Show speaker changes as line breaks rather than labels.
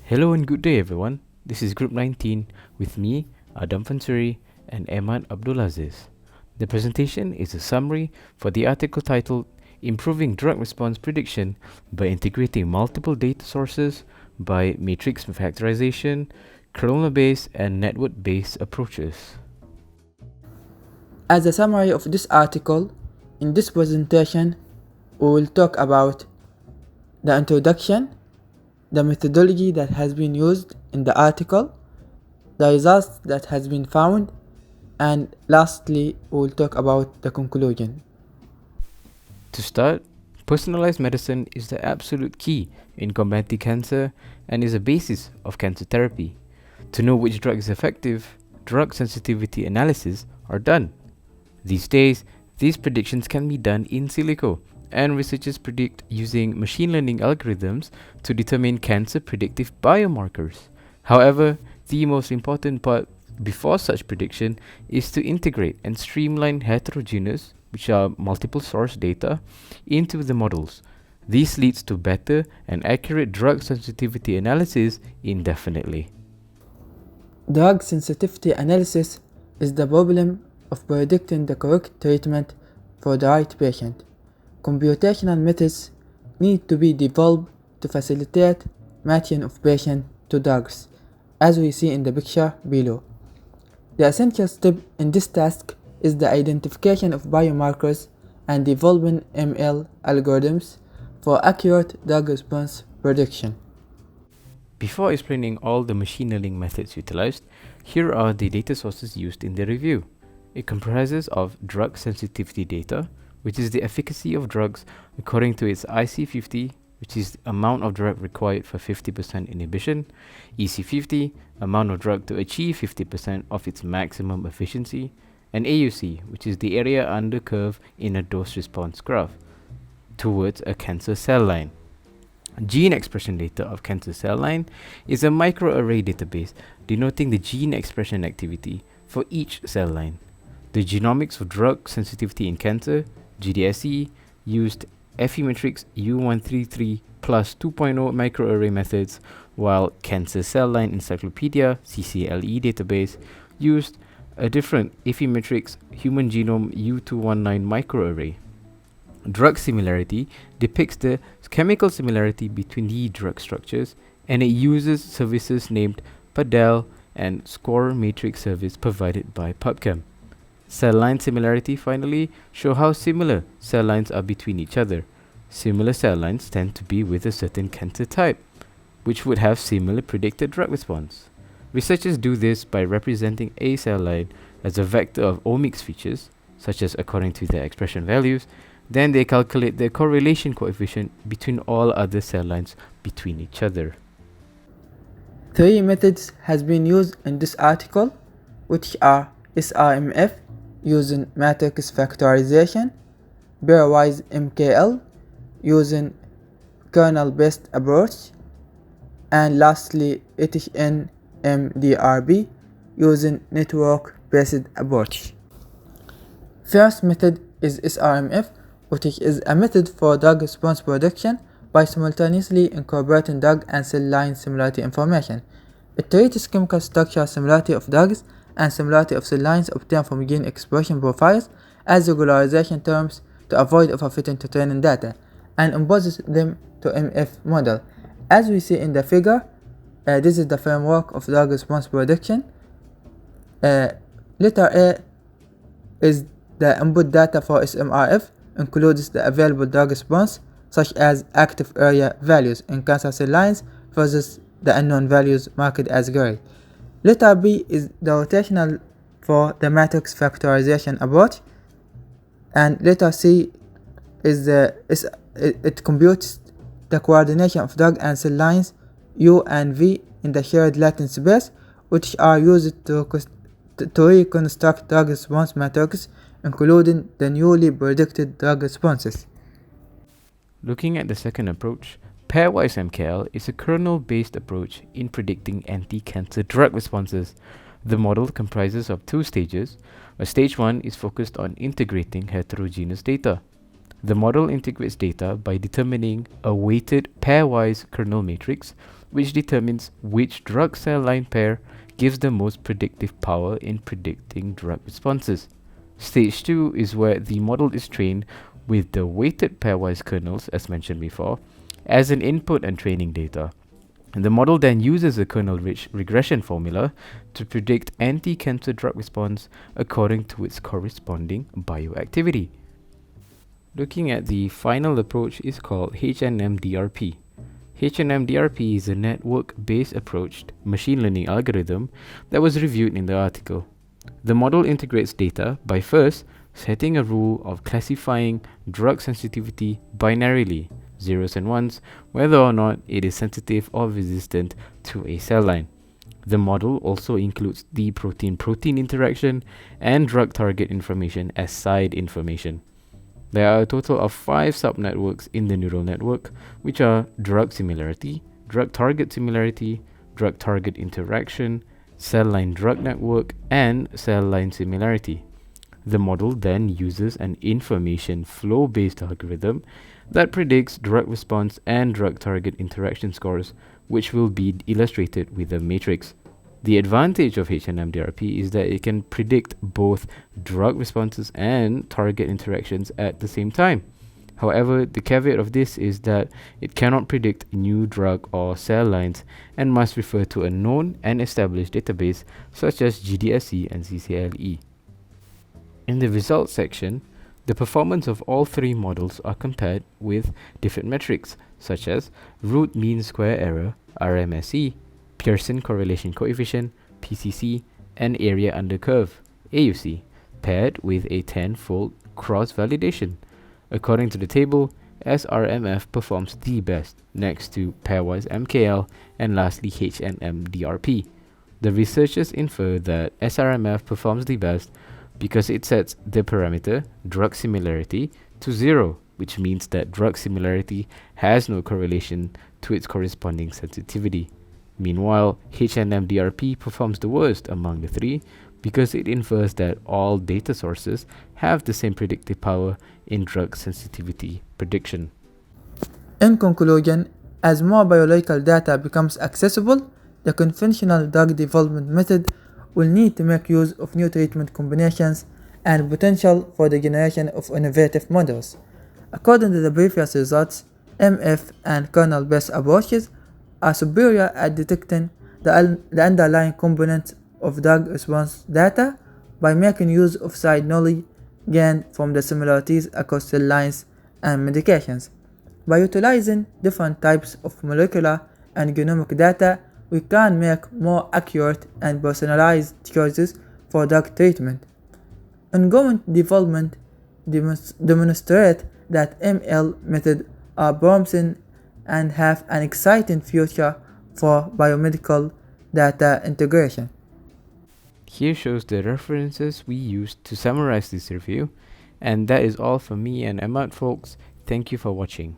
Hello and good day everyone. This is Group 19 with me, FANSURI and EMAD ABDULAZIZ. The presentation is a summary for the article titled Improving Drug Response Prediction by Integrating Multiple Data Sources by Matrix Factorization, Kernel-based and Network-based Approaches.
As a summary of this article, in this presentation, we will talk about the introduction, the methodology that has been used in the article, the results that has been found, and lastly, we will talk about the conclusion.
To start, personalized medicine is the absolute key in combating cancer and is a basis of cancer therapy. To know which drug is effective, drug sensitivity analyses are done. These days, these predictions can be done in silico, and researchers predict using machine learning algorithms to determine cancer predictive biomarkers. However, the most important part before such prediction is to integrate and streamline heterogeneous, which are multiple source data, into the models. This leads to better and accurate drug sensitivity analysis indefinitely.
Drug sensitivity analysis is the problem of predicting the correct treatment for the right patient. Computational methods need to be developed to facilitate matching of patient to drugs, as we see in the picture below. The essential step in this task is the identification of biomarkers and developing ML algorithms for accurate drug response prediction.
Before explaining all the machine learning methods utilized, here are the data sources used in the review. It comprises of drug sensitivity data, which is the efficacy of drugs according to its IC50, which is the amount of drug required for 50% inhibition, EC50, amount of drug to achieve 50% of its maximum efficiency, and AUC, which is the area under curve in a dose-response graph, towards a cancer cell line. Gene expression data of cancer cell line is a microarray database denoting the gene expression activity for each cell line. The genomics of drug sensitivity in cancer, GDSE, used Affymetrix U133 plus 2.0 microarray methods, while Cancer Cell Line Encyclopedia CCLE database used a different Affymetrix Human Genome U219 microarray. Drug similarity depicts the chemical similarity between the drug structures, and it uses services named PADEL and score matrix service provided by PubChem. Cell line similarity finally show how similar cell lines are between each other. Similar cell lines tend to be with a certain cancer type, which would have similar predicted drug response. Researchers do this by representing a cell line as a vector of omics features, such as according to their expression values. Then they calculate the correlation coefficient between all other cell lines between each other.
3 methods has been used in this article, which are SRMF, using matrix factorization, pairwise MKL, using kernel-based approach, and lastly HNMDRB, using network-based approach. First method is SRMF, which is a method for drug response prediction by simultaneously incorporating drug and cell line similarity information. It treats chemical structure similarity of drugs and similarity of cell lines obtained from gene expression profiles as regularization terms to avoid overfitting to training data, and imposes them to MF model. As we see in the figure, this is the framework of drug response prediction. Letter A is the input data for SMRF, includes the available drug response, such as active area values in cancer cell lines versus the unknown values marked as gray. Letter B is the rotational for the matrix factorization approach, and letter C is it computes the coordination of drug and cell lines U and V in the shared latent space, which are used to reconstruct drug response matrices, including the newly predicted drug responses.
Looking at the second approach, pairwise MKL is a kernel-based approach in predicting anti-cancer drug responses. The model comprises of 2 stages, where stage 1 is focused on integrating heterogeneous data. The model integrates data by determining a weighted pairwise kernel matrix which determines which drug cell line pair gives the most predictive power in predicting drug responses. Stage 2 is where the model is trained with the weighted pairwise kernels, as mentioned before, as an input and training data. And the model then uses a kernel-rich regression formula to predict anti-cancer drug response according to its corresponding bioactivity. Looking at the final approach is called HNMDRP. HNMDRP is a network-based approach machine learning algorithm that was reviewed in the article. The model integrates data by first setting a rule of classifying drug sensitivity binarily, zeros and ones, whether or not it is sensitive or resistant to a cell line. The model also includes the protein-protein interaction and drug target information as side information. There are a total of 5 subnetworks in the neural network, which are drug similarity, drug target similarity, drug target interaction, cell line drug network, and cell line similarity. The model then uses an information flow-based algorithm that predicts drug response and drug target interaction scores, which will be illustrated with a matrix. The advantage of HNMDRP is that it can predict both drug responses and target interactions at the same time. However, the caveat of this is that it cannot predict new drug or cell lines and must refer to a known and established database such as GDSC and CCLE. In the results section, the performance of all 3 models are compared with different metrics such as root mean square error, RMSE, Pearson correlation coefficient, PCC, and area under curve, AUC, paired with a 10-fold cross-validation. According to the table, SRMF performs the best, next to pairwise MKL, and lastly HNMDRP. The researchers infer that SRMF performs the best because it sets the parameter drug similarity to 0, which means that drug similarity has no correlation to its corresponding sensitivity. Meanwhile, HNMDRP performs the worst among the 3 because it infers that all data sources have the same predictive power in drug sensitivity prediction.
In conclusion, as more biological data becomes accessible, the conventional drug development method will need to make use of new treatment combinations and potential for the generation of innovative models. According to the previous results, MF and kernel-based approaches are superior at detecting the underlying components of drug response data by making use of side knowledge gained from the similarities across cell lines and medications. By utilizing different types of molecular and genomic data, we can make more accurate and personalized choices for drug treatment. Ongoing development demonstrate that ML methods are promising and have an exciting future for biomedical data integration.
Here shows the references we used to summarize this review, and that is all from me and EMAD folks. Thank you for watching.